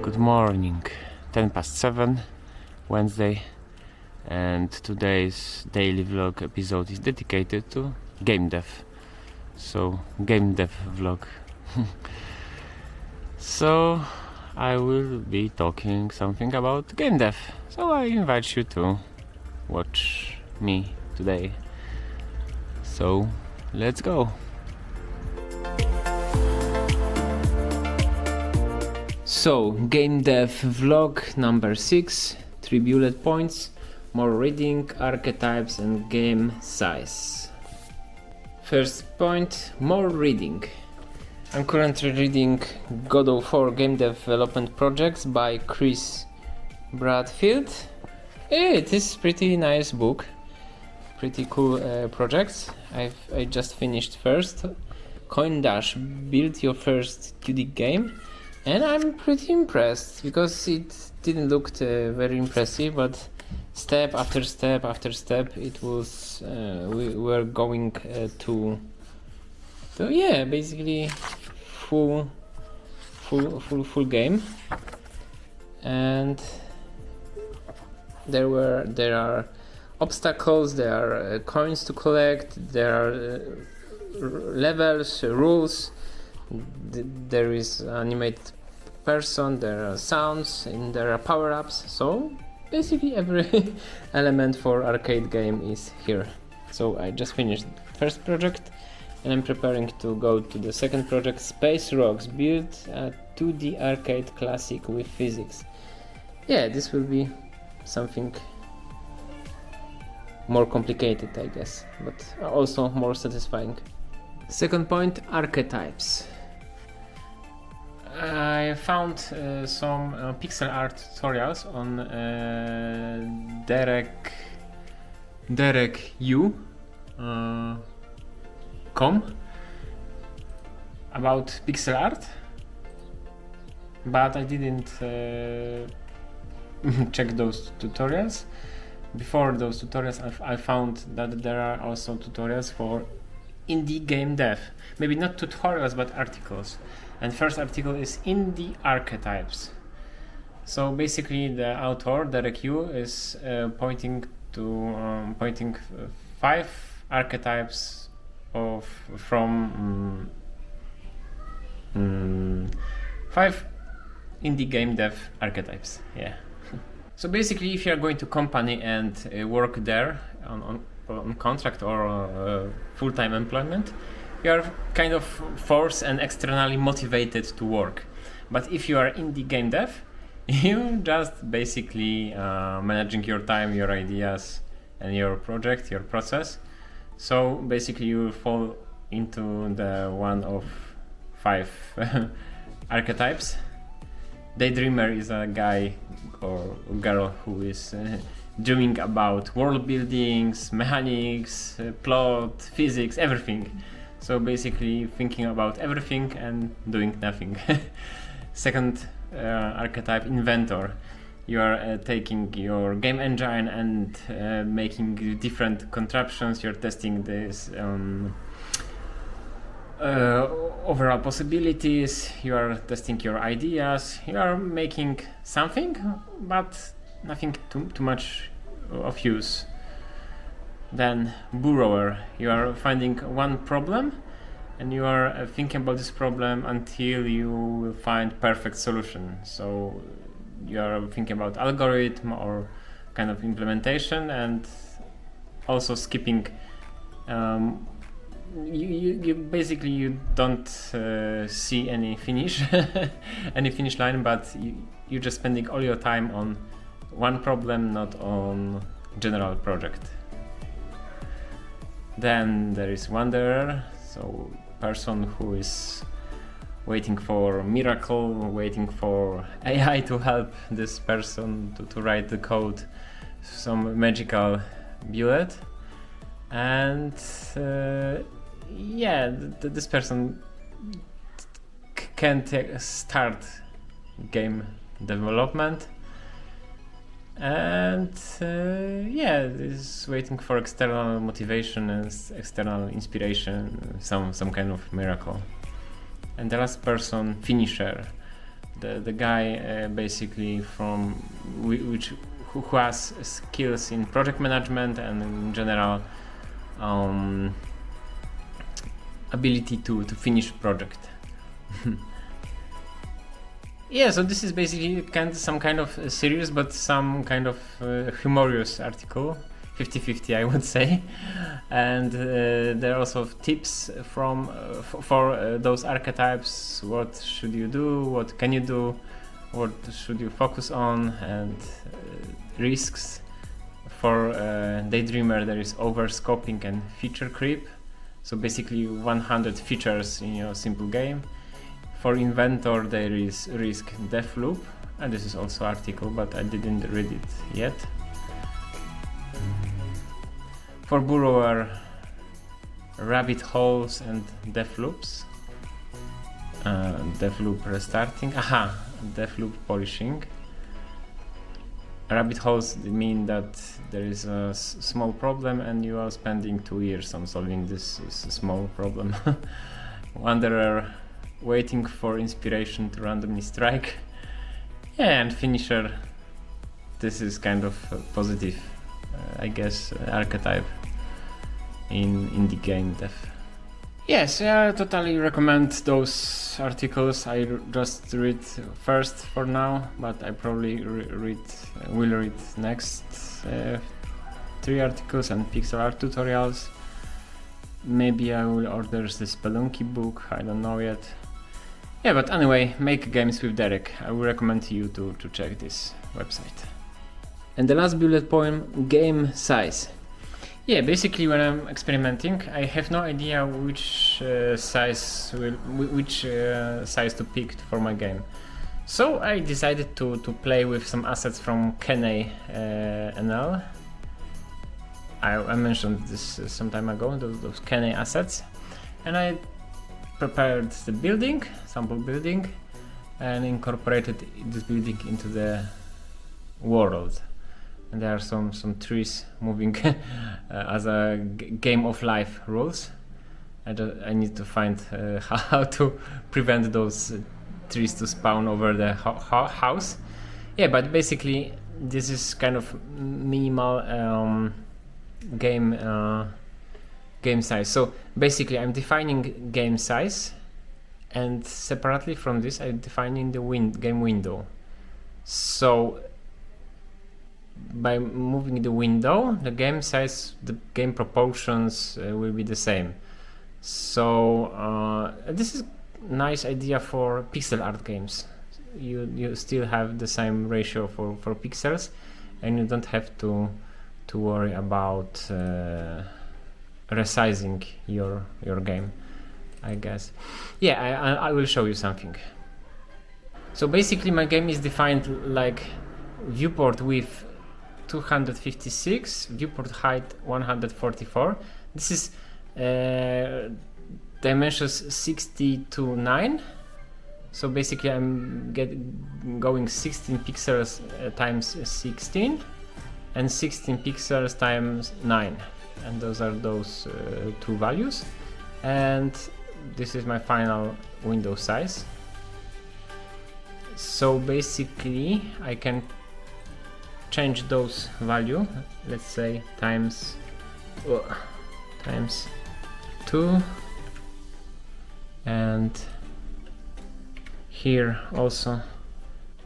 Good morning, 10 past 7, Wednesday, and today's daily vlog episode is dedicated to Gamedev. So, Gamedev vlog. So, I will be talking something about Gamedev. So I invite you to watch me today. So, let's go! So, Gamedev vlog number 6, 3 bullet points, more reading, archetypes and game size. First point, more reading. I'm currently reading God of War game development projects by Chris Bradfield. It is pretty nice book, pretty cool projects. I just finished first. Coin Dash, build your first 2D game. And I'm pretty impressed because it didn't look very impressive, but step after step after step, it was we were going to yeah, basically full game, and there are obstacles, there are coins to collect, there are levels, rules. There is animated person, there are sounds, and there are power-ups. So basically every element for arcade game is here. So I just finished the first project and I'm preparing to go to the second project, Space Rocks, build a 2D arcade classic with physics. Yeah, this will be something more complicated, I guess, but also more satisfying. Second point, archetypes. I found some pixel art tutorials on com about pixel art, but I didn't check those tutorials. Before those tutorials, I found that there are also tutorials for indie game dev. Maybe not tutorials, but articles. And first article is indie archetypes. So basically, the author Derek Yu is pointing 5 archetypes from 5 indie game dev archetypes. Yeah. So basically, if you are going to company and work there on contract or full-time employment, you are kind of forced and externally motivated to work. But if you are indie game dev, you just basically managing your time, your ideas, and your project, your process. So basically, you fall into the one of 5 archetypes. Daydreamer is a guy or girl who is dreaming about world buildings, mechanics, plot, physics, everything. So basically thinking about everything and doing nothing. Second archetype, Inventor. You are taking your game engine and making different contraptions. You're testing this overall possibilities. You are testing your ideas. You are making something, but nothing too much of use. Then Borrower, you are finding one problem and you are thinking about this problem until you will find perfect solution. So you are thinking about algorithm or kind of implementation and also skipping. You basically you don't see any finish any finish line, but you're just spending all your time on one problem, not on general project. Then there is Wanderer, so person who is waiting for miracle, waiting for AI to help this person to write the code, some magical bullet. And yeah, this person can't start game development. And yeah, is waiting for external motivation and external inspiration, some kind of miracle. And the last person, Finisher. the guy basically from who has skills in project management and in general ability to finish project. Yeah, so this is basically some kind of serious but some kind of humorous article, 50-50 I would say, and there are also tips from for those archetypes. What should you do, what can you do, what should you focus on, and risks. For Daydreamer there is overscoping and feature creep, so basically 100 features in your simple game. For Inventor there is risk death loop, and this is also article but I didn't read it yet. For Borrower, rabbit holes and death loops, death loop restarting, death loop polishing. Rabbit holes mean that there is a small problem and you are spending 2 years on solving this small problem. Wanderer, waiting for inspiration to randomly strike. Yeah, and Finisher, this is kind of a positive, I guess, archetype in indie game dev. Yes, I totally recommend those articles. I just read first for now, but I probably will read next 3 articles and pixel art tutorials. Maybe I will order the Spelunky book, I don't know yet. Yeah, but anyway, make games with Derek. I will recommend you to check this website. And the last bullet point, game size. Yeah, basically when I'm experimenting, I have no idea which size to pick for my game. So I decided to play with some assets from Kenny NL. I mentioned this some time ago, those Kenny assets, and I prepared the building, sample building, and incorporated this building into the world. And there are some trees moving as a game of life rules. I need to find how to prevent those trees to spawn over the house. Yeah, but basically this is kind of minimal game size. So basically I'm defining game size, and separately from this I'm defining the game window. So by moving the window, the game size, the game proportions will be the same. So this is nice idea for pixel art games. You still have the same ratio for pixels, and you don't have to worry about resizing your game, I guess. Yeah, I will show you something. So basically my game is defined like viewport width 256, viewport height 144. This is dimensions 60 to 9. So basically I'm going 16 pixels times 16 and 16 pixels times 9, and those are those 2 values, and this is my final window size. So basically I can change those value, let's say times 2, and here also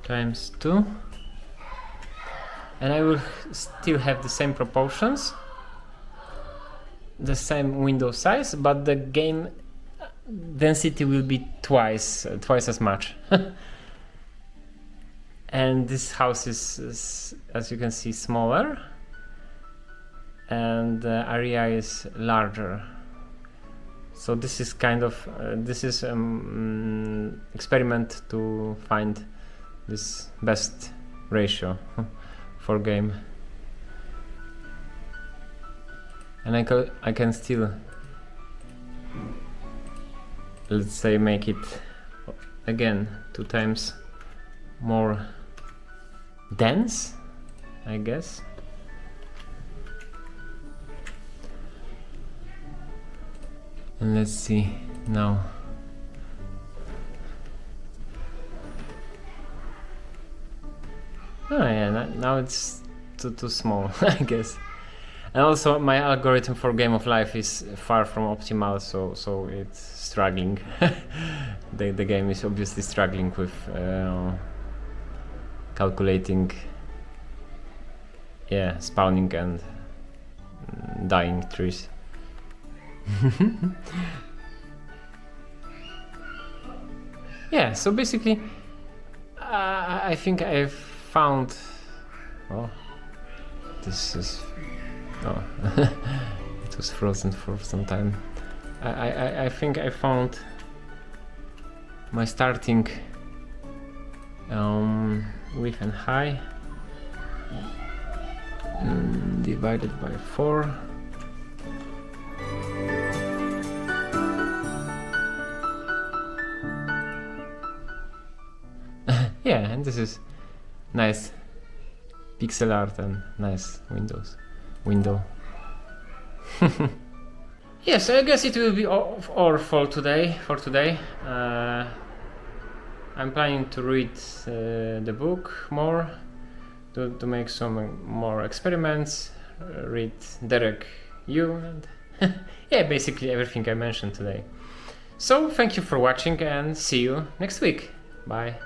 times 2, and I will still have the same proportions, the same window size, but the game density will be twice as much. And this house is, as you can see, smaller, and the area is larger. So this is kind of experiment to find this best ratio for game. And I can still, let's say, make it again 2 times more dense, I guess. And let's see now. Oh yeah, now it's too small, I guess. And also my algorithm for Game of Life is far from optimal, so it's struggling. The game is obviously struggling with calculating, spawning and dying trees. Yeah, so basically I think I've found... Oh, this is... Oh, it was frozen for some time. I think I found my starting width and height divided by 4. Yeah, and this is nice pixel art and nice window. Yes, I guess it will be all for today. I'm planning to read the book more, to make some more experiments, read Derek Yu, and yeah, basically everything I mentioned today. So thank you for watching and see you next week. Bye.